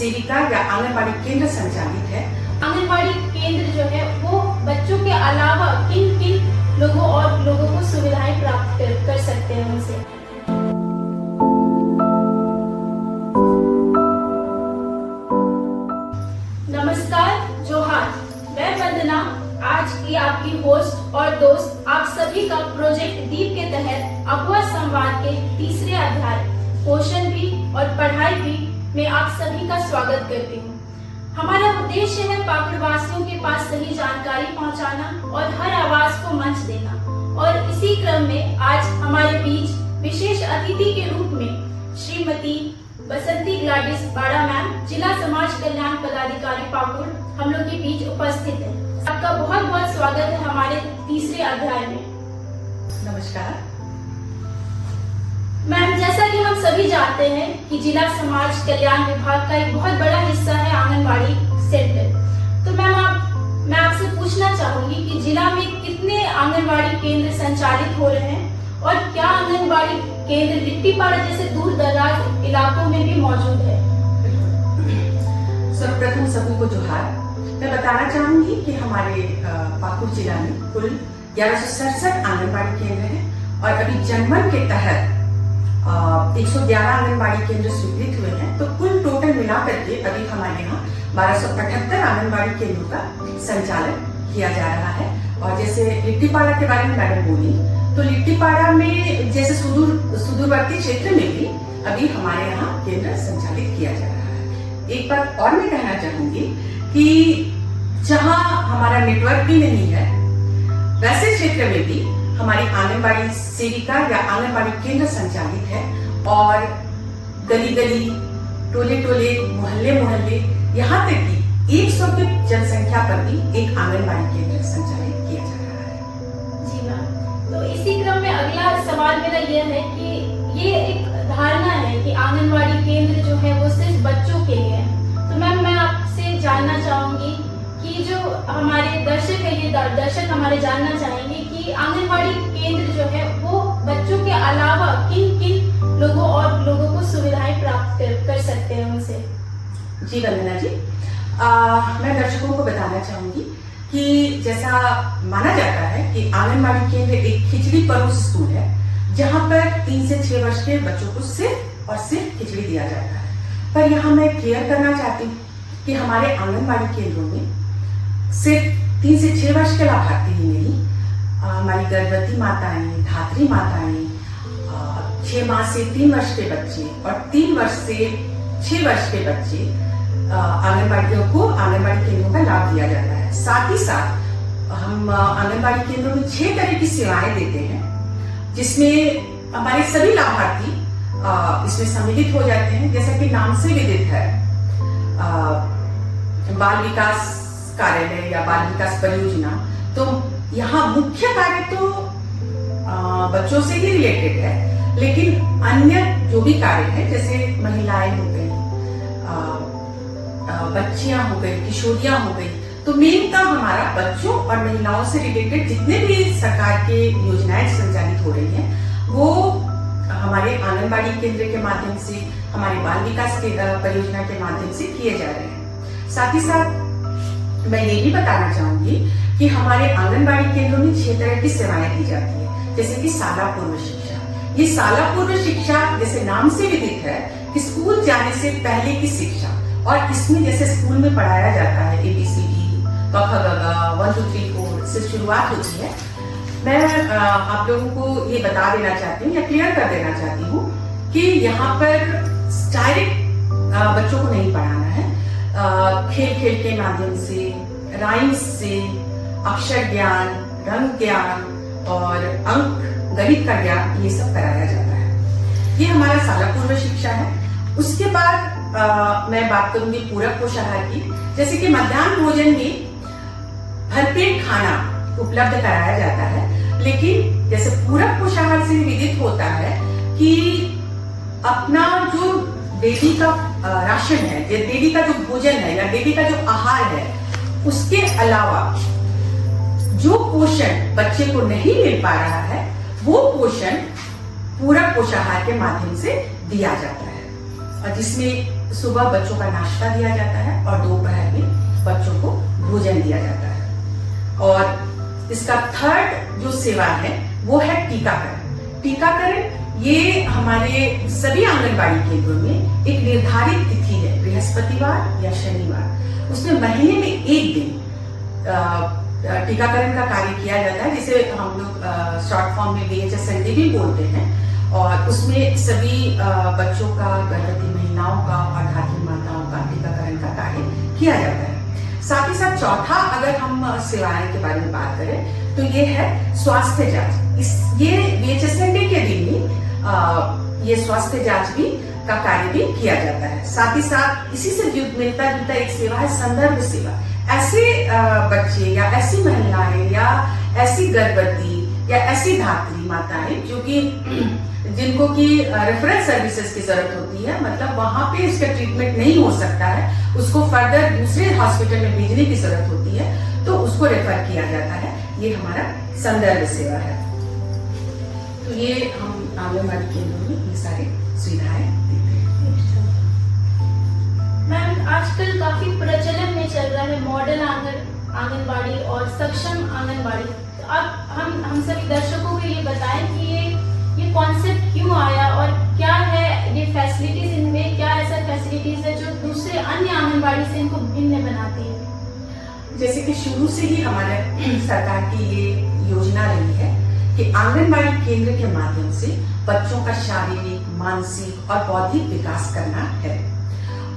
सेविका या आंगनबाड़ी केंद्र संचालित है। आंगनबाड़ी केंद्र जो है वो बच्चों के अलावा किन किन लोगों को सुविधाएं प्राप्त कर सकते हैं उनसे। नमस्कार, जोहार, मैं वंदना आज की आपकी होस्ट और दोस्त आप सभी का प्रोजेक्ट दीप के तहत अगवा संवाद के तीसरे अध्याय पोषण भी और पढ़ाई भी में आप सभी का स्वागत करती हूँ। हमारा उद्देश्य है पाकुड़ वासियों के पास सही जानकारी पहुँचाना और हर आवाज को मंच देना। और इसी क्रम में आज हमारे बीच विशेष अतिथि के रूप में श्रीमती बसंती ग्लाडिस बाड़ा मैम, जिला समाज कल्याण पदाधिकारी पाकुड़, हम लोग के बीच उपस्थित है। आपका बहुत बहुत स्वागत है हमारे तीसरे अध्याय में। नमस्कार मैम, जैसा कि हम सभी जानते हैं कि जिला समाज कल्याण विभाग का एक बहुत बड़ा हिस्सा है आंगनबाड़ी सेंटर। तो मैं आपसे पूछना चाहूंगी कि जिला में कितने आंगनबाड़ी केंद्र संचालित हो रहे हैं और क्या आंगनबाड़ी केंद्र लिट्टीपाड़ा जैसे दूर दराज इलाकों में भी मौजूद है। सर्वप्रथम सभी को जोहार। मैं बताना चाहूंगी कि हमारे पाकुड़ जिला में कुल 1167 आंगनबाड़ी केंद्र हैं और अभी जनमन के तहत 111 आंगनबाड़ी केंद्र स्वीकृत हुए हैं। तो कुल टोटल मिलाकर के अभी हमारे यहाँ 1278 आंगनबाड़ी केंद्रों का संचालन किया जा रहा है। और जैसे लिट्टीपाड़ा के बारे में मैडम बोली, तो लिट्टीपाड़ा में जैसे सुदूरवर्ती क्षेत्र में भी अभी हमारे यहाँ केंद्र संचालित किया जा रहा है। एक बात और मैं कहना चाहूंगी कि जहाँ हमारा नेटवर्क भी नहीं है वैसे क्षेत्र में भी हमारी आंगनबाड़ी सेविका या आंगनबाड़ी केंद्र संचालित है। और गली गली, टोले टोले, मोहल्ले मोहल्ले, यहाँ तक कि 100 की जनसंख्या पर भी एक आंगनबाड़ी केंद्र संचालित किया जा रहा है। जी मैम, तो इसी क्रम में अगला सवाल मेरा यह है कि ये एक धारणा है कि आंगनबाड़ी केंद्र जो है वो सिर्फ बच्चों के लिए है। तो मैम, मैं आपसे जानना चाहूंगी कि जो हमारे दर्शक है, ये दर्शक हमारे जानना चाहेंगे कि आंगनबाड़ी केंद्र जो है वो बच्चों के अलावा किन किन लोगों को सुविधाएं प्राप्त कर सकते हैं उनसे। जी वंदना जी, मैं दर्शकों को बताना चाहूंगी कि जैसा माना जाता है कि आंगनबाड़ी केंद्र एक खिचड़ी परोस स्कूल है जहां पर 3 से 6 वर्ष के बच्चों को सिर्फ और सिर्फ खिचड़ी दिया जाता है। पर यहाँ मैं क्लियर करना चाहती हूँ कि हमारे आंगनबाड़ी केंद्रों में सिर्फ 3 से 6 वर्ष के लाभार्थी ही नहीं, हमारी गर्भवती माताएं, धात्री माताएं, 6 माह से 3 वर्ष के बच्चे और 3 वर्ष से 6 वर्ष के बच्चे आंगनबाड़ियों को आंगनबाड़ी केंद्रों का लाभ दिया जाता है। साथ ही साथ हम आंगनबाड़ी केंद्रों में 6 तरह की सेवाएं देते हैं जिसमें हमारे सभी लाभार्थी इसमें सम्मिलित हो जाते हैं। जैसा कि नाम से विदित है, बाल विकास कार्यालय या बाल विकास परियोजना, तो यहाँ मुख्य कार्य तो बच्चों से ही रिलेटेड है, लेकिन अन्य जो भी कार्य है जैसे महिलाएं हो गई, बच्चियां हो गई, किशोरियां हो गई, तो मेनता हमारा बच्चों और महिलाओं से रिलेटेड जितने भी सरकार के योजनाएं संचालित हो रही हैं वो हमारे आंगनबाड़ी केंद्र के माध्यम से, हमारे बाल विकास परियोजना के माध्यम से किए जा रहे हैं। साथ ही साथ मैं ये भी बताना चाहूंगी कि हमारे आंगनबाड़ी केंद्रों में 6 तरह की सेवाएं दी जाती है, जैसे कि शाला पूर्व शिक्षा। ये शाला पूर्व शिक्षा जैसे नाम से विदित है कि स्कूल जाने से पहले की शिक्षा, और इसमें जैसे स्कूल में पढ़ाया जाता है ABCD, क ख ग घ 1 2 3 4 से शुरुआत होती है। मैं आप लोगों को ये बता देना चाहती हूँ या क्लियर कर देना चाहती हूँ कि यहाँ पर डायरेक्ट बच्चों को नहीं पढ़ाना है। खेल खेल के माध्यम से, राइम्स से, अक्षर ज्ञान, रंग ज्ञान और अंक गणित का ज्ञान, ये सब कराया जाता है। ये हमारा शाला पूर्व शिक्षा है। उसके बाद मैं बात करूंगी पूरक पोषाहार की। जैसे कि मध्याह्न भोजन में भरपेट खाना उपलब्ध कराया जाता है, लेकिन जैसे पूरक पोषाहार से विदित होता है कि अपना जो देवी का राशन है, देवी का जो भोजन है या देवी का जो आहार है, उसके अलावा जो पोषण बच्चे को नहीं मिल पा रहा है वो पोषण पूरक पोषाहार के माध्यम से दिया जाता है, और जिसमें सुबह बच्चों का नाश्ता दिया जाता है और दोपहर में बच्चों को भोजन दिया जाता है। और इसका थर्ड जो सेवा है वो है टीकाकरण। टीकाकरण ये हमारे सभी आंगनबाड़ी केंद्रों में एक निर्धारित तिथि है, बृहस्पतिवार या शनिवार, उसमें महीने में एक दिन टीकाकरण का कार्य किया जाता है, जिसे हम लोग शॉर्ट फॉर्म में VHSND भी बोलते हैं। और उसमें सभी बच्चों का, गर्भवती महिलाओं का और धात्री माताओं का टीकाकरण का कार्य किया जाता है। साथ ही साथ चौथा अगर हम सेवाएं के बारे में बात करें तो ये है स्वास्थ्य जांच। ये VHSND के दिन ही ये स्वास्थ्य जांच भी का कार्य भी किया जाता है। साथ ही साथ इसी से मिलता जुलता एक सेवा है संदर्भ सेवा। ऐसे बच्चे या ऐसी महिलाएं या ऐसी गर्भवती या ऐसी धात्री माताएं जो कि जिनको की रेफरेंस सर्विसेज की जरूरत होती है, मतलब वहां पे इसका ट्रीटमेंट नहीं हो सकता है, उसको फर्दर दूसरे हॉस्पिटल में भेजने की जरूरत होती है, तो उसको रेफर किया जाता है। ये हमारा संदर्भ सेवा है। तो ये हम आंगनबाड़ी केंद्रों में ये सारी सुविधाएं देते हैं। मैम, आजकल काफी प्रचलन में चल रहा है मॉडल आंगनबाड़ी और सक्षम आंगनबाड़ी। तो अब हम सभी दर्शकों को ये बताएं कि ये कॉन्सेप्ट क्यों आया और क्या है ये फैसिलिटीज, इनमें क्या ऐसा फैसिलिटीज है जो दूसरे अन्य आंगनबाड़ी से इनको भिन्न बनाती है। जैसे कि शुरू से ही हमारे सरकार की ये योजना रही है कि आंगनबाड़ी केंद्र के माध्यम से बच्चों का शारीरिक, मानसिक और बौद्धिक विकास करना है।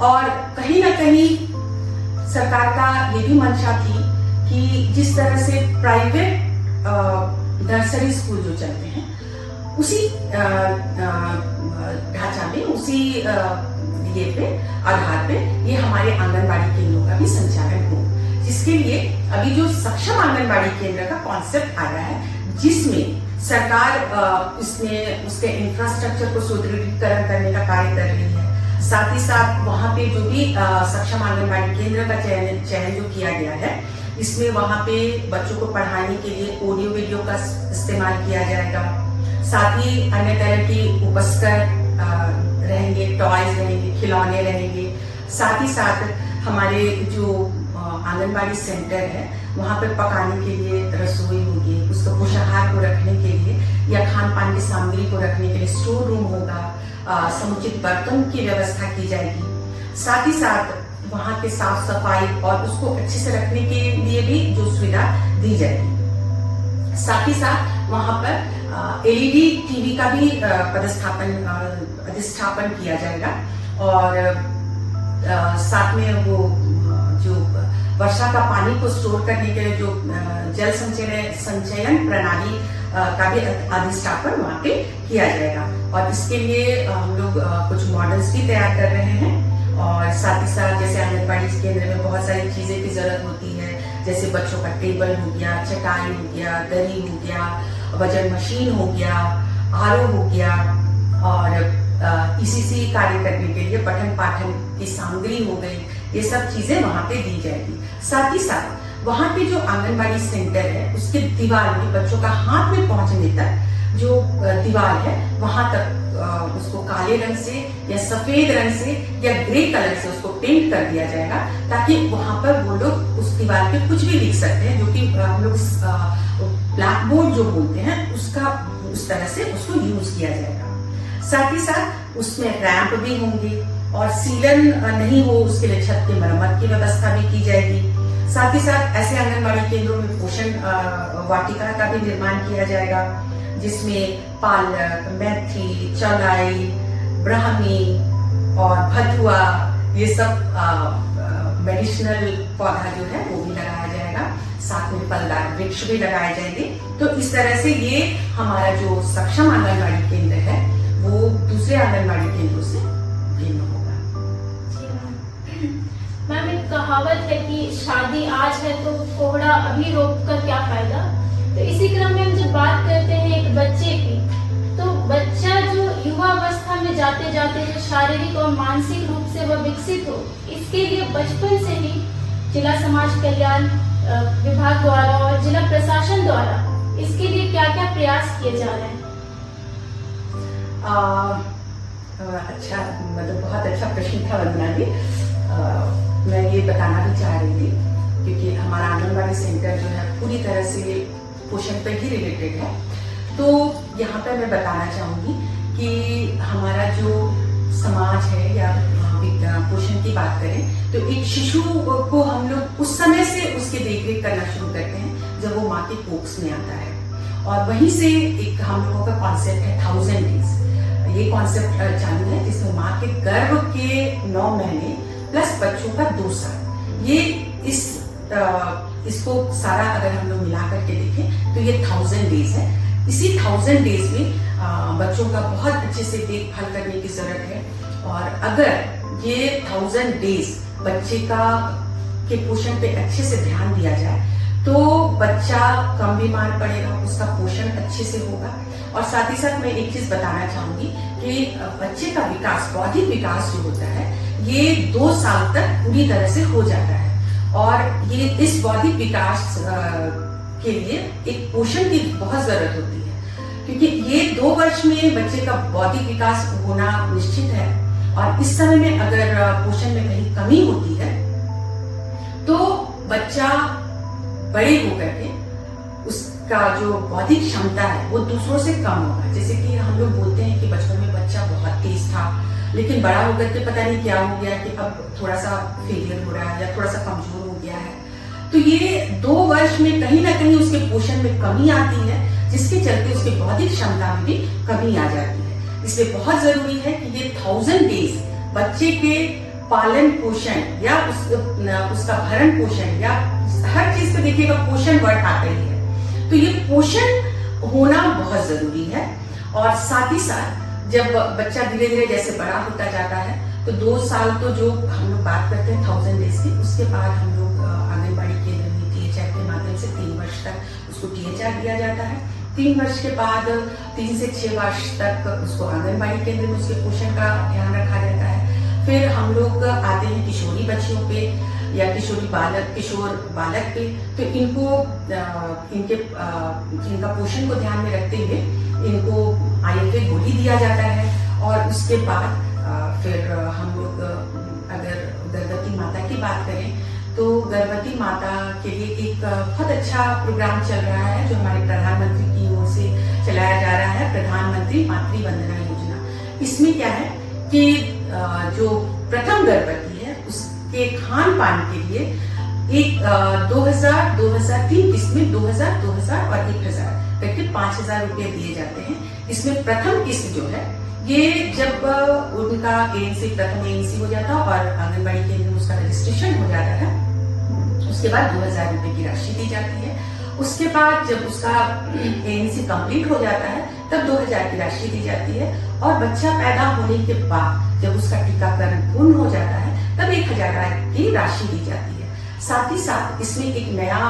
और कहीं ना कहीं सरकार का ये भी मंशा थी कि जिस तरह से प्राइवेट नर्सरी स्कूल जो चलते हैं उसी ढांचा में, उसी ये पे आधार पे ये हमारे आंगनबाड़ी केंद्रों का भी संचालन हो, जिसके लिए अभी जो सक्षम आंगनबाड़ी केंद्र का कॉन्सेप्ट आया है, जिसमें सरकार इसमें उसके इंफ्रास्ट्रक्चर को सुदृढ़ीकरण करने का कार्य कर रही है। साथ ही साथ वहाँ पे जो भी सक्षम आंगनबाड़ी केंद्र का चयन जो किया गया है, इसमें वहाँ पे बच्चों को पढ़ाने के लिए ऑडियो वीडियो का इस्तेमाल किया जाएगा। साथ ही अन्य तरह की उपस्कर रहेंगे, टॉयज रहेंगे, खिलौने रहेंगे। साथ ही साथ हमारे जो आंगनबाड़ी सेंटर है वहाँ पे पकाने के लिए रसोई होगी, उसको पोषाहार को रखने के लिए या खान पान की सामग्री को रखने के लिए स्टोर रूम होगा, समुचित बर्तन की व्यवस्था की जाएगी। साथ ही साथ वहाँ के साफ सफाई और उसको अच्छे से रखने के लिए भी जो सुविधा दी जाएगी। साथ ही साथ वहाँ पर LED टीवी का भी अधिष्ठापन किया जाएगा। और साथ में वो जो वर्षा का पानी को स्टोर करने के लिए जो जल संचयन प्रणाली का भी अधिष्ठापन वहाँ पे किया जाएगा। और इसके लिए हम लोग कुछ मॉडल्स भी तैयार कर रहे हैं। और साथ ही साथ जैसे आंगनबाड़ी केंद्र में बहुत सारी चीजें की जरूरत होती है, जैसे बच्चों का टेबल हो गया, चटाई हो गया, दरी हो गया, वजन मशीन हो गया, RO हो गया, और ECC कार्य करने के लिए पठन पाठन की सामग्री हो गई, ये सब चीजें वहाँ पे दी जाएगी। साथ ही साथ वहाँ पे जो आंगनबाड़ी सेंटर है उसके दीवार में बच्चों का हाथ में पहुंचने तक जो दीवार है वहां तक उसको काले रंग से या सफेद रंग से या ग्रे कलर से उसको पेंट कर दिया जाएगा, ताकि वहां पर वो लोग उस दीवार पे कुछ भी लिख सकते हैं, जो कि हम लोग ब्लैक बोर्ड जो बोलते हैं उसका उस तरह से उसको यूज किया जाएगा। साथ ही साथ उसमें रैंप भी होंगे और सीलन नहीं हो उसके लिए छत की मरम्मत की व्यवस्था भी की जाएगी। साथ ही साथ ऐसे आंगनबाड़ी केंद्रों में पोषण वाटिका का भी निर्माण किया जाएगा, जिसमें पालक, मेथी, चौलाई, ब्राह्मी और भथुआ ये सब मेडिसिनल पौधा जो है वो भी लगाया जाएगा। साथ में फलदार वृक्ष भी लगाए जाएंगे। तो इस तरह से ये हमारा जो सक्षम आंगनबाड़ी केंद्र है वो दूसरे आंगनबाड़ी केंद्रों से भिन्न होगा। मैम, एक कहावत है कि शादी आज है तो कोहड़ा अभी रोक कर क्या फायदा। तो इसी क्रम में हम जब बात करते हैं एक बच्चे की, तो बच्चा जो युवा अवस्था में जाते जाते जो शारीरिक और मानसिक रूप से वह विकसित हो, इसके लिए बचपन से ही जिला समाज कल्याण विभाग द्वारा और जिला प्रशासन द्वारा इसके लिए क्या क्या प्रयास किए जा रहे हैं? अच्छा, मतलब बहुत अच्छा प्रश्न था वंदना जी। मैं ये बताना भी चाह रही थी क्योंकि हमारा आंगनबाड़ी सेंटर जो है पूरी तरह से पोषण पर ही रिलेटेड है। तो यहाँ पर मैं बताना चाहूँगी कि हमारा जो समाज है या पोषण की बात करें तो एक शिशु को हम लोग उस समय से उसकी देखरेख करना शुरू करते हैं जब वो माँ के कोक्स में आता है, और वहीं से एक हम लोगों का कॉन्सेप्ट है 1000 डेज। ये कॉन्सेप्ट चालू है जिसमें माँ के गर्भ के 9 महीने प्लस बच्चों का 2 साल, ये इसको सारा अगर हम लोग मिला करके देखें तो ये 1000 डेज है। इसी 1000 डेज में बच्चों का बहुत अच्छे से देखभाल करने की जरूरत है, और अगर ये 1000 डेज बच्चे के पोषण पे अच्छे से ध्यान दिया जाए तो बच्चा कम बीमार पड़ेगा, उसका पोषण अच्छे से होगा। और साथ ही साथ मैं एक चीज बताना चाहूंगी कि बच्चे का विकास, बौद्धिक विकास जो होता है, ये 2 साल तक पूरी तरह से हो जाता है, और ये इस बौद्धिक विकास के लिए एक पोषण की बहुत जरूरत होती है, क्योंकि ये 2 वर्ष में बच्चे का बौद्धिक विकास होना निश्चित है। और इस समय में अगर पोषण में कहीं कमी होती है तो बच्चा बड़े होकर के उसका जो बौद्धिक क्षमता है वो दूसरों से कम होगा। जैसे कि हम लोग बोलते हैं कि बचपन में बच्चा बहुत तेज था, लेकिन बड़ा होकर के पता नहीं क्या हो गया कि अब थोड़ा सा फेलियर हो रहा है या थोड़ा सा कमजोर हो गया है। तो ये 2 वर्ष में कहीं ना कहीं उसके पोषण में कमी आती है, जिसके चलते उसके बौद्धिक क्षमता में भी कमी आ जाती है। इसलिए बहुत जरूरी है कि ये 1000 डेज बच्चे के पालन पोषण या उसका भरण पोषण या हर चीज पे देखिएगा पोषण वर्ड आता ही है, तो ये पोषण होना बहुत जरूरी है। और साथ ही साथ जब बच्चा धीरे धीरे जैसे बड़ा होता जाता है तो 2 साल तो जो हम लोग बात करते हैं 1000 डेज की, उसके बाद हम लोग आंगनबाड़ी केंद्र में THR के माध्यम से 3 वर्ष तक उसको THR दिया जाता है। 3 वर्ष के बाद 3 से 6 वर्ष तक उसको आंगनबाड़ी केंद्र में उसके पोषण का ध्यान रखा जाता है। फिर हम लोग आते हैं किशोरी बच्चियों पे या किशोर बालक पे, तो इनका पोषण को ध्यान में रखते हुए इनको IFA गोली दिया जाता है। और उसके बाद फिर हम लोग अगर गर्भवती माता की बात करें तो गर्भवती माता के लिए एक बहुत अच्छा प्रोग्राम चल रहा है जो हमारे प्रधानमंत्री की ओर से चलाया जा रहा है, प्रधानमंत्री मातृ वंदना योजना। इसमें क्या है कि जो प्रथम गर्भवती है उसके खान पान के लिए एक 2000, 2003 किस्में 2000, 2000 और 1000 करके 5000 रुपए दिए जाते हैं। इसमें प्रथम किस्त जो है ये जब उनका प्रथम ANC हो जाता है और आंगनबाड़ी केंद्र में उसका रजिस्ट्रेशन हो जाता है, उसके बाद 2000 रुपए की राशि दी जाती है। उसके बाद जब उसका ANC कंप्लीट हो जाता है तब 2000 की राशि दी जाती है, और बच्चा पैदा होने के बाद जब उसका टीकाकरण पूर्ण हो जाता है तब 1000 की राशि दी जाती है। साथ ही साथ इसमें एक नया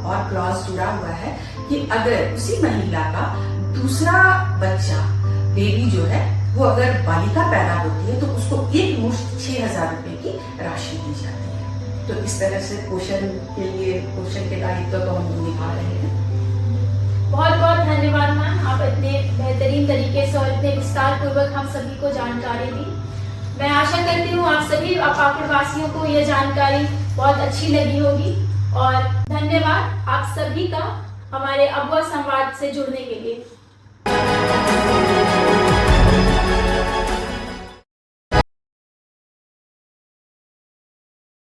और क्लॉज जुड़ा हुआ है कि अगर उसी महिला का दूसरा बच्चा बेबी जो है वो अगर बालिका पैदा होती है तो उसको एक मुश्त 6000 रुपए की राशि दी जाती है। तो इस तरह से पोषण के दायित्व को हम निभा रहे हैं। बहुत बहुत धन्यवाद मैम, आप इतने बेहतरीन तरीके से और इतने विस्तार पूर्वक हम सभी को जानकारी दी। मैं आशा करती हूँ आप सभी पाकुड़ वासियों को यह जानकारी बहुत अच्छी लगी होगी, और धन्यवाद आप सभी का हमारे अबुआ संवाद से जुड़ने के लिए।